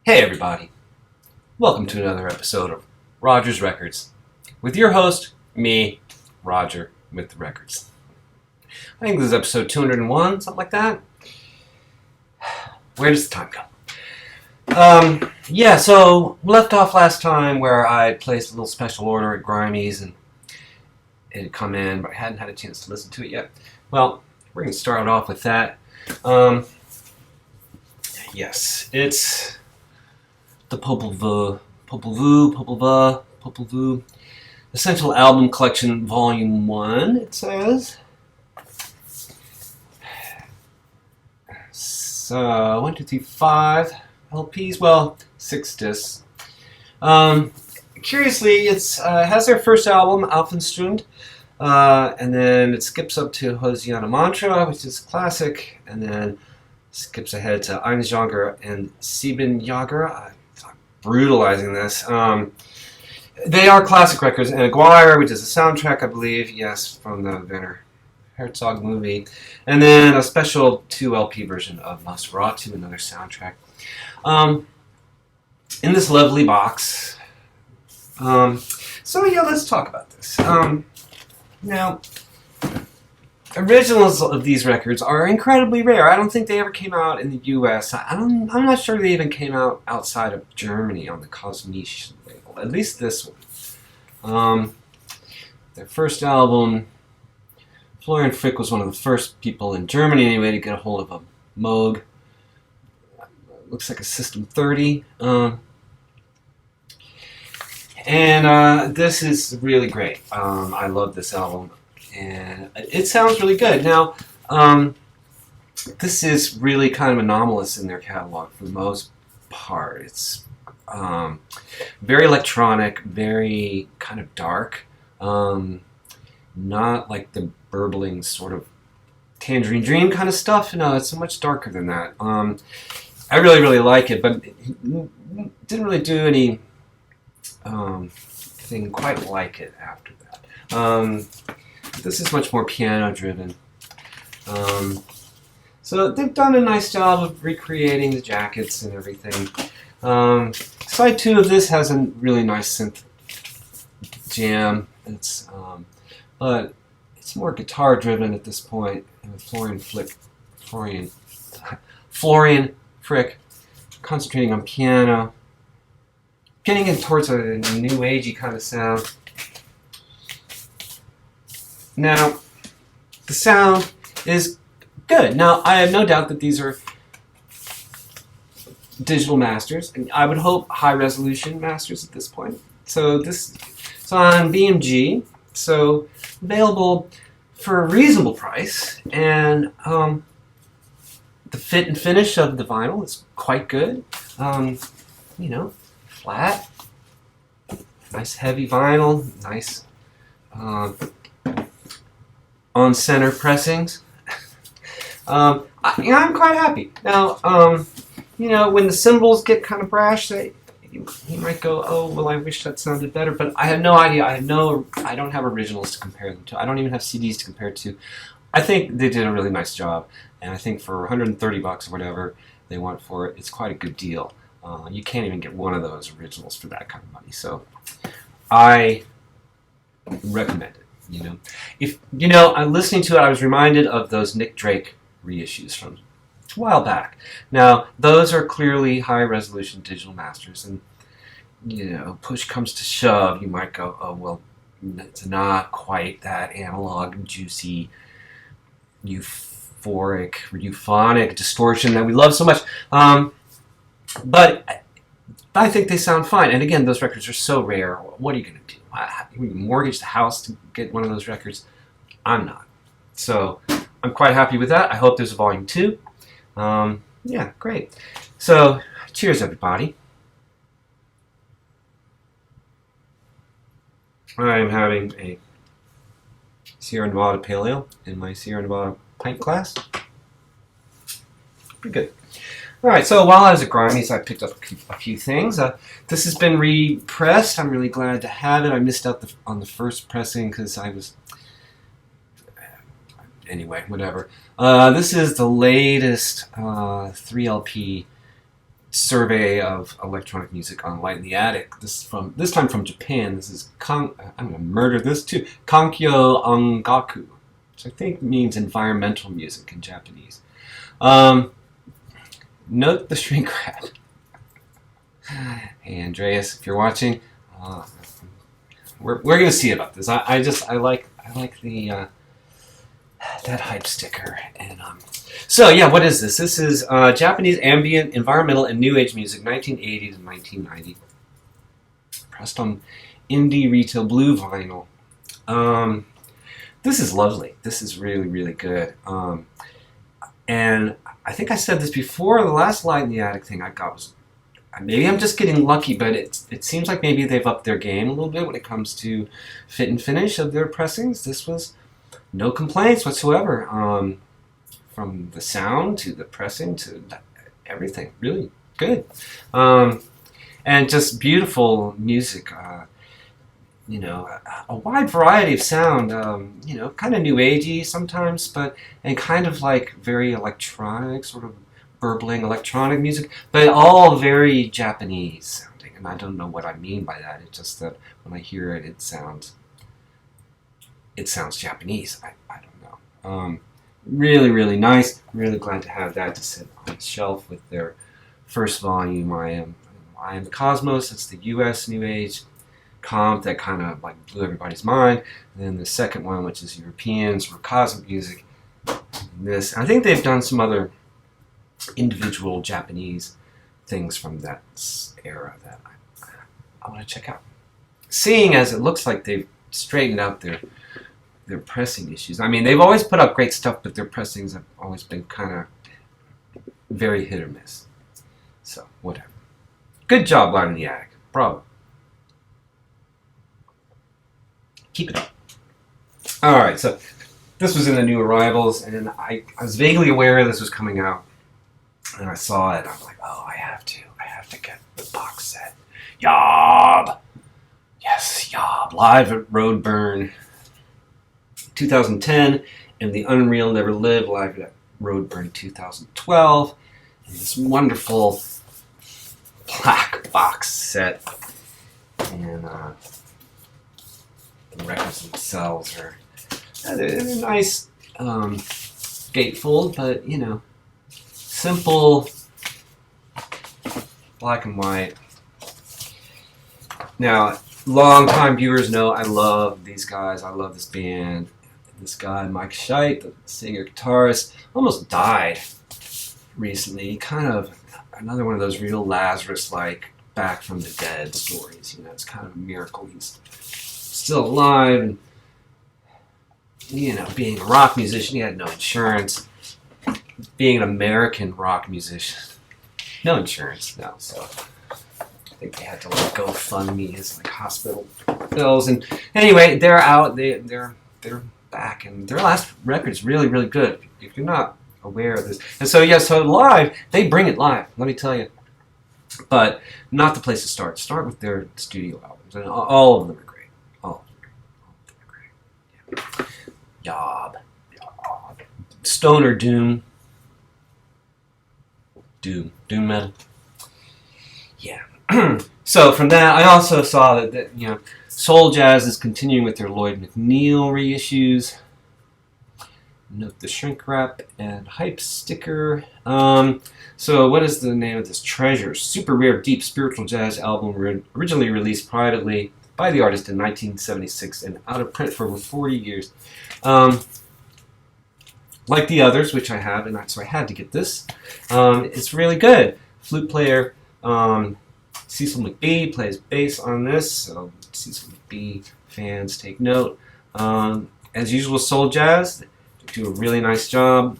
Hey everybody, welcome to another episode of Rodger's Records with your host, me, Rodger, with the records. I think this is episode 201, something like that. Where does the time go? So we left off last time where I placed a little special order at Grimey's and it had come in, but I hadn't had a chance to listen to it yet. Well, we're going to start off with that. Yes, it's the Popol Vuh Essential Album Collection Volume 1, it says. So, 1, 2, 3, 5 LPs, well, 6 discs. Curiously, it has their first album, Alfenstund, and then it skips up to Hosiana Mantra, which is classic, and then skips ahead to Einsjager and Siebenjager. I'm brutalizing this. They are classic records, and Aguirre, which is a soundtrack, I believe, yes, from the Werner Herzog movie, and then a special 2 LP version of Nosferatu, another soundtrack. In this lovely box. Let's talk about this. Now, originals of these records are incredibly rare. I don't think they ever came out in the U.S. I'm not sure they even came out outside of Germany on the Cosmiche label. At least this one. Their first album, Florian Fick was one of the first people in Germany anyway to get a hold of a Moog. Looks like a System 30. This is really great. I love this album. And it sounds really good. Now, this is really kind of anomalous in their catalog for the most part. It's very electronic, very kind of dark. Not like the burbling sort of Tangerine Dream kind of stuff. No, it's so much darker than that. I really, really like it, but it didn't really do any thing quite like it after that. This is much more piano-driven. So they've done a nice job of recreating the jackets and everything. Side 2 of this has a really nice synth jam. But it's more guitar-driven at this point. And Florian Fick, concentrating on piano, getting in towards a new agey kind of sound. Now, the sound is good. Now, I have no doubt that these are digital masters, and I would hope high-resolution masters at this point. So this is on BMG, so available for a reasonable price, and the fit and finish of the vinyl is quite good. Flat, nice heavy vinyl, nice on-center pressings. I'm quite happy. Now, when the cymbals get kind of brash, you might go, oh, well, I wish that sounded better, but I have no idea. I don't have originals to compare them to. I don't even have CDs to compare to. I think they did a really nice job, and I think for $130 or whatever they want for it, it's quite a good deal. You can't even get one of those originals for that kind of money, so I recommend it. I'm listening to it, I was reminded of those Nick Drake reissues from a while back. Now, those are clearly high-resolution digital masters, and, push comes to shove, you might go, oh, well, it's not quite that analog, juicy, euphonic distortion that we love so much. But I think they sound fine. And again, those records are so rare. What are you going to do? You mortgage the house to get one of those records? I'm not. So I'm quite happy with that. I hope there's a volume 2. Yeah, great. So cheers, everybody. I'm having a Sierra Nevada Pale Ale in my Sierra Nevada pint glass. Pretty good. All right, so while I was at Grimey's, I picked up a few things. This has been repressed. I'm really glad to have it. I missed out on the first pressing because I was... Anyway, whatever. This is the latest 3LP survey of electronic music on Light in the Attic. This time from Japan. This is I'm gonna murder this too. Kankyo Ongaku, which I think means environmental music in Japanese. Note the shrink wrap. Hey Andreas, if you're watching, we're gonna see about this. I like the that hype sticker. And so yeah, what is this? This is Japanese ambient, environmental, and new age music, 1980 to 1990. Pressed on indie retail blue vinyl. This is lovely. This is really, really good. And I think I said this before. The last Light in the Attic thing I got was, maybe I'm just getting lucky, but it seems like maybe they've upped their game a little bit when it comes to fit and finish of their pressings. This was no complaints whatsoever. From the sound to the pressing to everything, really good. And just beautiful music. You know, a wide variety of sound. You know, kind of new agey sometimes, and kind of like very electronic, sort of burbling electronic music, but all very Japanese sounding. And I don't know what I mean by that. It's just that when I hear it, it sounds Japanese. I don't know. Really, really nice. Really glad to have that to sit on the shelf with their first volume. I Am the Cosmos. It's the U.S. New Age comp that kind of like blew everybody's mind. And then the second one, which is Europeans for cosmic music. This, I think they've done some other individual Japanese things from that era that I want to check out. Seeing as it looks like they've straightened out their pressing issues. I mean, they've always put out great stuff, but their pressings have always been kind of very hit or miss. So, whatever. Good job, Light in the Attic. Bravo. Keep it up. Alright, so this was in the new arrivals, and I was vaguely aware this was coming out. And I saw it, I'm like, oh, I have to get the box set. Yob! Yes, Yob. Live at Roadburn 2010, and The Unreal Never Lived, live at Roadburn 2012. And this wonderful black box set. And the records themselves are they're nice gatefold, but you know, simple black and white. Now, long-time viewers know I love these guys. I love this band. This guy, Mike Scheidt, the singer-guitarist, almost died recently. He kind of another one of those real Lazarus-like back from the dead stories. You know, it's kind of a miracle he's still alive. And, you know, being a rock musician, he had no insurance. Being an American rock musician, no insurance, no. So I think they had to like GoFundMe his like hospital bills. And anyway, they're out. They're back, and their last record is really, really good. If you're not aware of this, and so yeah, so live they bring it live. Let me tell you, but not the place to start. Start with their studio albums, and all of them are great. All of them are great. Yeah. Yob. Stoner doom metal. Yeah. So from that, I also saw that you know, Soul Jazz is continuing with their Lloyd McNeil reissues. Note the shrink wrap and hype sticker. So what is the name of this? Treasure, super rare deep spiritual jazz album originally released privately by the artist in 1976 and out of print for over 40 years. Like the others, which I have, and so I had to get this. It's really good. Flute player Cecil McBee plays bass on this, so Cecil McBee fans take note. As usual, Soul Jazz, they do a really nice job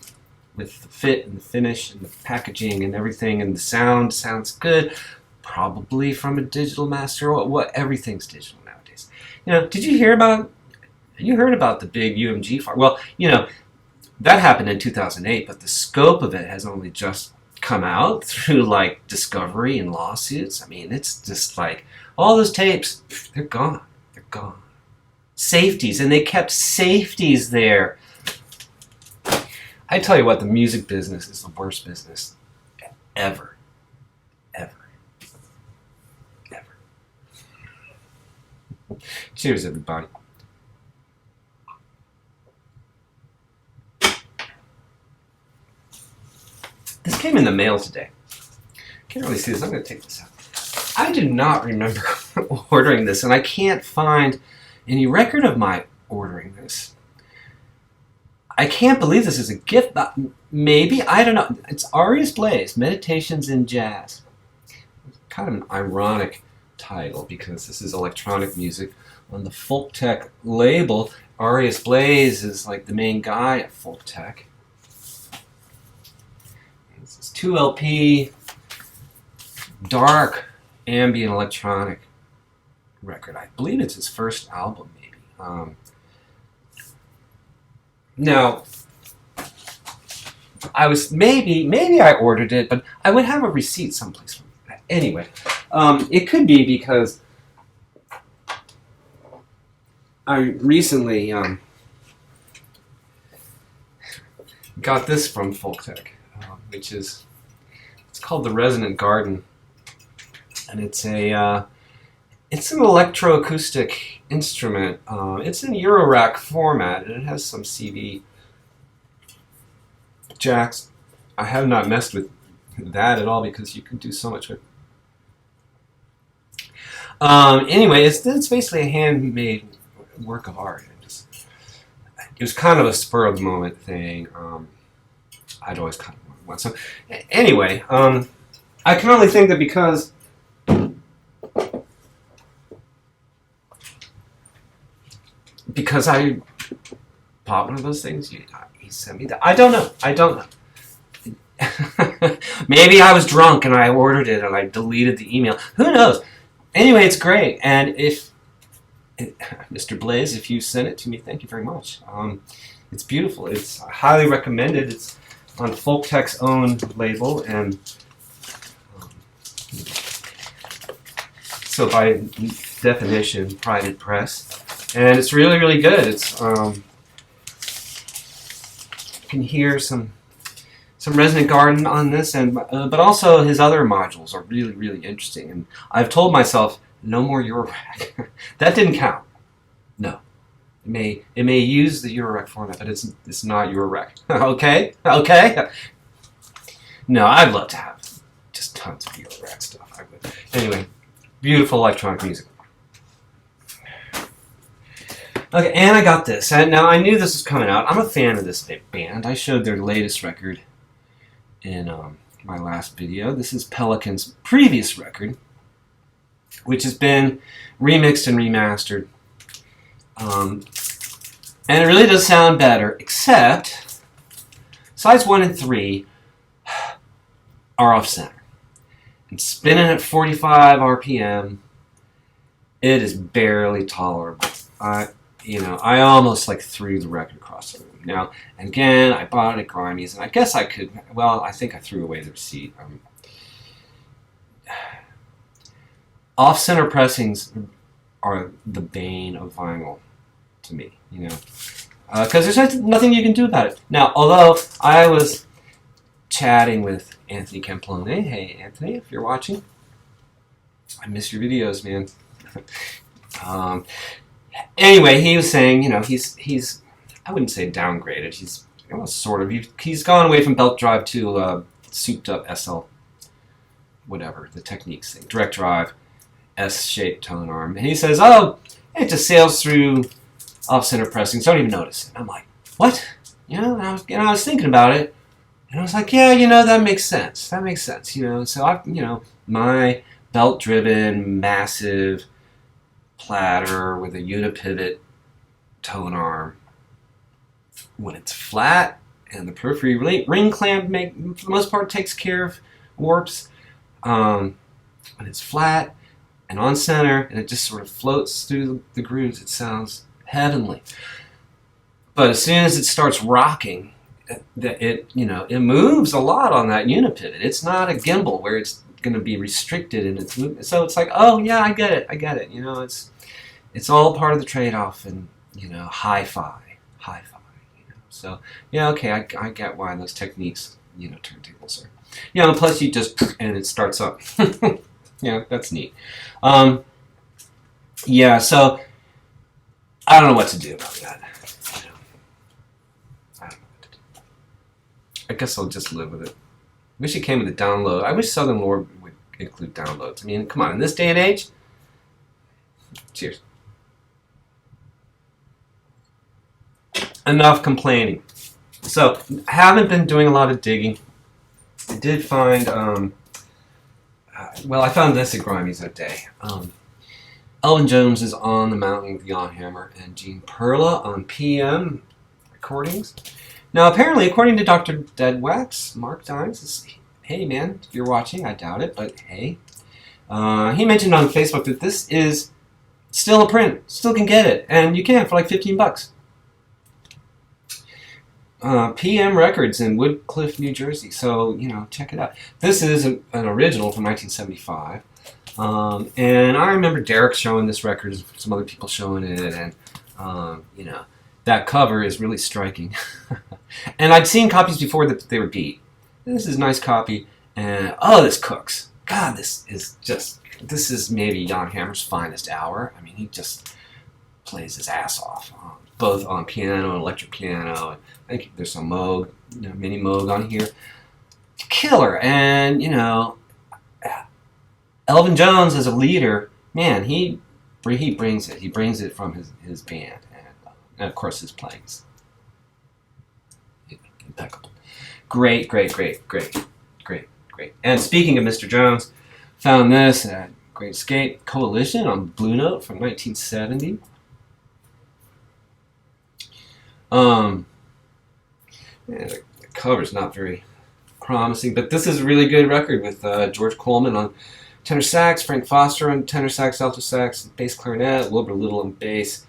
with the fit and the finish and the packaging and everything, and the sound sounds good. Probably from a digital master. Everything's digital nowadays. You know, you heard about the big UMG fire? Well, you know, that happened in 2008, but the scope of it has only just come out through like discovery and lawsuits. I mean, it's just like all those tapes, they're gone. They're gone. Safeties, and they kept safeties there. I tell you what, the music business is the worst business ever. Cheers, everybody. This came in the mail today. Can't really see this. I'm going to take this out. I do not remember ordering this, and I can't find any record of my ordering this. I can't believe this is a gift. Maybe, I don't know. It's Arias Blaze, Meditations in Jazz. It's kind of an ironic title because this is electronic music on the Folk Tech label. Arias Blaze is like the main guy at Folk Tech. This is 2 LP, dark ambient electronic record. I believe it's his first album, maybe. Now, I was maybe I ordered it, but I would have a receipt someplace. Anyway, it could be because I recently got this from Folk Tech, which is it's called the Resonant Garden, and it's an electroacoustic instrument. It's in Eurorack format, and it has some CV jacks. I have not messed with that at all because you can do so much with. Anyway, it's basically a handmade work of art. It was kind of a spur of the moment thing. I'd always kind of want so. Anyway, I can only think that because I bought one of those things, he sent me that. I don't know. Maybe I was drunk and I ordered it and I deleted the email. Who knows? Anyway, it's great. And Mr. Blaze, if you sent it to me, thank you very much. It's beautiful. It's highly recommended. It's on Folk Tech's own label, and so by definition, private press. And it's really, really good. It's you can hear some Resonant Garden on this, and but also his other modules are really, really interesting. And I've told myself, no more Eurorack. That didn't count. No, it may use the Eurorack format, but it's not Eurorack. Okay. No, I'd love to have just tons of Eurorack stuff. I would. Anyway, beautiful electronic music. Okay, and I got this. And now I knew this was coming out. I'm a fan of this band. I showed their latest record in my last video. This is Pelican's previous record, which has been remixed and remastered. And it really does sound better, except sides 1 and 3 are off center. And spinning at 45 RPM, it is barely tolerable. I almost threw the record across the room. Now, and again, I bought it at Grimey's, and I guess I could, well, I think I threw away the receipt. Off-center pressings are the bane of vinyl to me, because there's nothing you can do about it. Now, although I was chatting with Anthony Camplone. Hey, Anthony, if you're watching, I miss your videos, man. Anyway, he was saying, he's I wouldn't say downgraded. He's sort of. He's gone away from belt drive to souped up SL, whatever the Techniques thing, direct drive, S-shaped tone arm, and he says, "Oh, it just sails through off-center pressings. Don't even notice it." And I'm like, "What?" And I was thinking about it, and I was like, "Yeah, that makes sense. That makes sense." So my belt-driven, massive platter with a unipivot tone arm, when it's flat and the periphery ring clamp for the most part takes care of warps, when it's flat and on center and it just sort of floats through the grooves, it sounds heavenly. But as soon as it starts rocking, it moves a lot on that unipivot. It's not a gimbal where it's going to be restricted in its movement. So it's like, oh yeah, I get it. It's all part of the trade-off, and hi-fi. So yeah, okay, I get why those Techniques, turntables are, plus you just and it starts up. Yeah, that's neat. Yeah, so I don't know what to do about that. I don't know what to do. I guess I'll just live with it. Wish it came with a download. I wish Southern Lore would include downloads. I mean, come on, in this day and age. Cheers. Enough complaining. So, I haven't been doing a lot of digging. I did find, well, I found this at Grimey's that day. Elvin Jones is on The Mountain with Jan Hammer and Gene Perla on PM recordings. Now, apparently, according to Dr. Deadwax, Mark Dimes is, hey, man, if you're watching, I doubt it, but hey. He mentioned on Facebook that this is still a print. Still can get it, and you can for like 15 bucks. PM Records in Woodcliff, New Jersey. So, you know, check it out. This is an original from 1975. And I remember Derek showing this record, some other people showing it, and, you know, that cover is really striking. And I'd seen copies before that they were beat. This is a nice copy, and, oh, this cooks. God, this is maybe Jan Hammer's finest hour. I mean, he just plays his ass off, both on piano and electric piano. And I think there's some Moog, you know, mini Moog on here. Killer, and, you know, Elvin Jones as a leader, man, he brings it. He brings it from his band, and of course his playing's impeccable. Great. And speaking of Mr. Jones, found this at Great Escape Coalition on Blue Note from 1970. The cover's not very promising, but this is a really good record with George Coleman on tenor sax, Frank Foster on tenor sax, alto sax, bass clarinet, Wilbur Little on bass,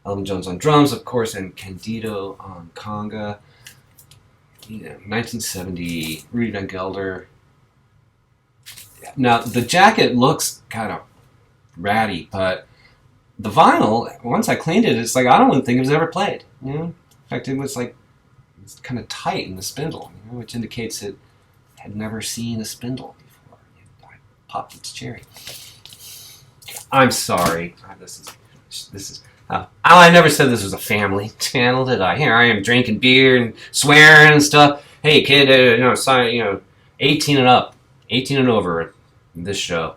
Elvin Jones on drums, of course, and Candido on conga. You know, 1970, Rudy Van Gelder. Now, the jacket looks kind of ratty, but the vinyl, once I cleaned it, it's like I don't even think it was ever played. You know? In fact, it was like it's kind of tight in the spindle, you know, which indicates it had never seen a spindle before. I popped its cherry. I'm sorry. This is. I never said this was a family channel, did I? Here I am drinking beer and swearing and stuff. Hey, kid, you know, sorry, you know, 18 and up, 18 and over in this show.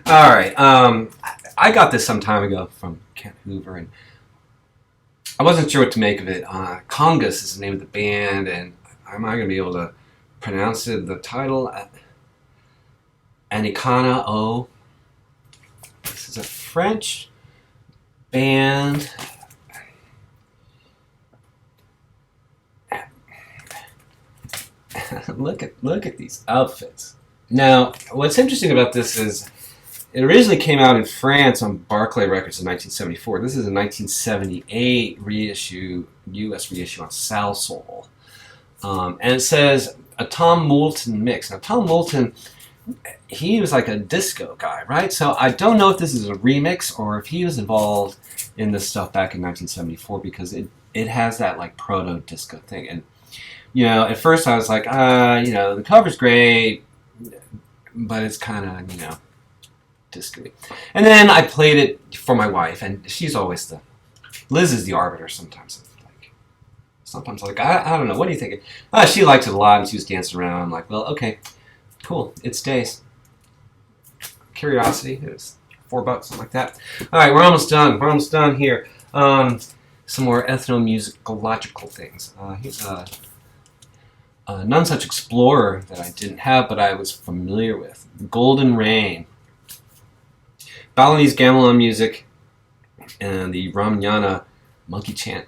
All right, I got this some time ago from Kent Hoover, and I wasn't sure what to make of it. Congas is the name of the band, and am I going to be able to pronounce it? The title, Anikana O. This is a French band. Look at these outfits. Now, what's interesting about this is it originally came out in France on Barclay Records in 1974. This is a 1978 reissue, U.S. reissue on Salsoul. And it says a Tom Moulton mix. Now, Tom Moulton, he was like a disco guy, right? So I don't know if this is a remix or if he was involved in this stuff back in 1974 because it has that like proto-disco thing. And, you know, at first I was like, you know, the cover's great, but it's kind of, you know, disco-y. And then I played it for my wife, and she's always Liz is the arbiter sometimes. Sometimes like, I don't know, what are you thinking? She liked it a lot, and she was dancing around. I'm like, well, okay, cool, it stays. Curiosity, it was $4, something like that. All right, we're almost done. We're almost done here. Some more ethnomusicological things. Here's a None Such Explorer that I didn't have, but I was familiar with. Golden Rain. Balinese gamelan music, and the Ramyana monkey chant.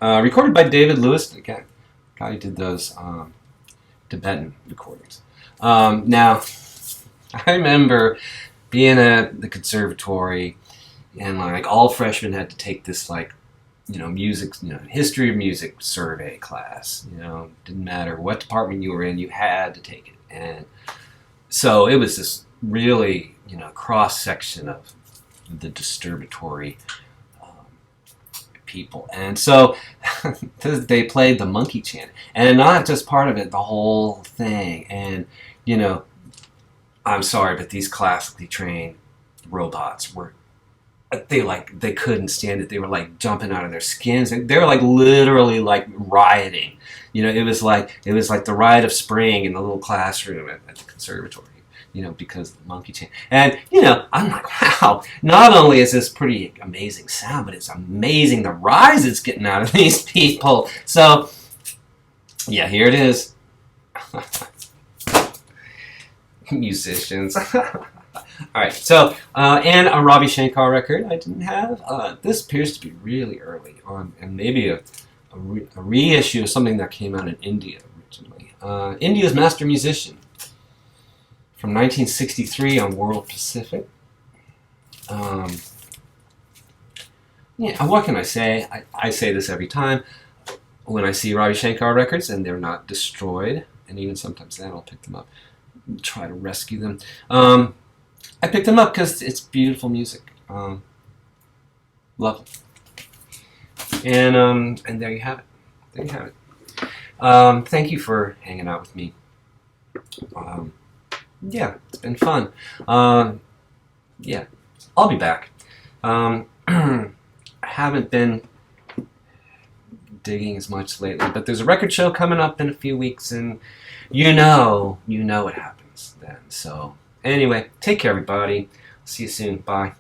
Recorded by David Lewis, again, guy who did those Tibetan recordings. Now, I remember being at the conservatory, and like all freshmen had to take this like, you know, music, you know, history of music survey class. You know, didn't matter what department you were in, you had to take it. And so it was this really, you know, cross section of the disturbatory people. And so they played the monkey chant, and not just part of it, the whole thing. And you know, I'm sorry, but these classically trained robots were they couldn't stand it. They were like jumping out of their skins. They were like literally like rioting. You know, it was like the riot of spring in the little classroom at the conservatory. You know, because of the monkey chant. And you know, I'm like, wow. Not only is this pretty amazing sound, but it's amazing the rise it's getting out of these people. So, yeah, here it is. Musicians. All right, so and a Ravi Shankar record I didn't have. This appears to be really early on, and maybe a reissue of something that came out in India originally. India's Master Musician from 1963 on World Pacific. Yeah, what can I say? I say this every time when I see Ravi Shankar records and they're not destroyed, and even sometimes then I'll pick them up and try to rescue them. I picked them up because it's beautiful music. Love it. And there you have it. There you have it. Thank you for hanging out with me. Yeah, it's been fun. Yeah, I'll be back. I haven't been digging as much lately, but there's a record show coming up in a few weeks, and you know what happens then. So anyway, take care, everybody. See you soon. Bye.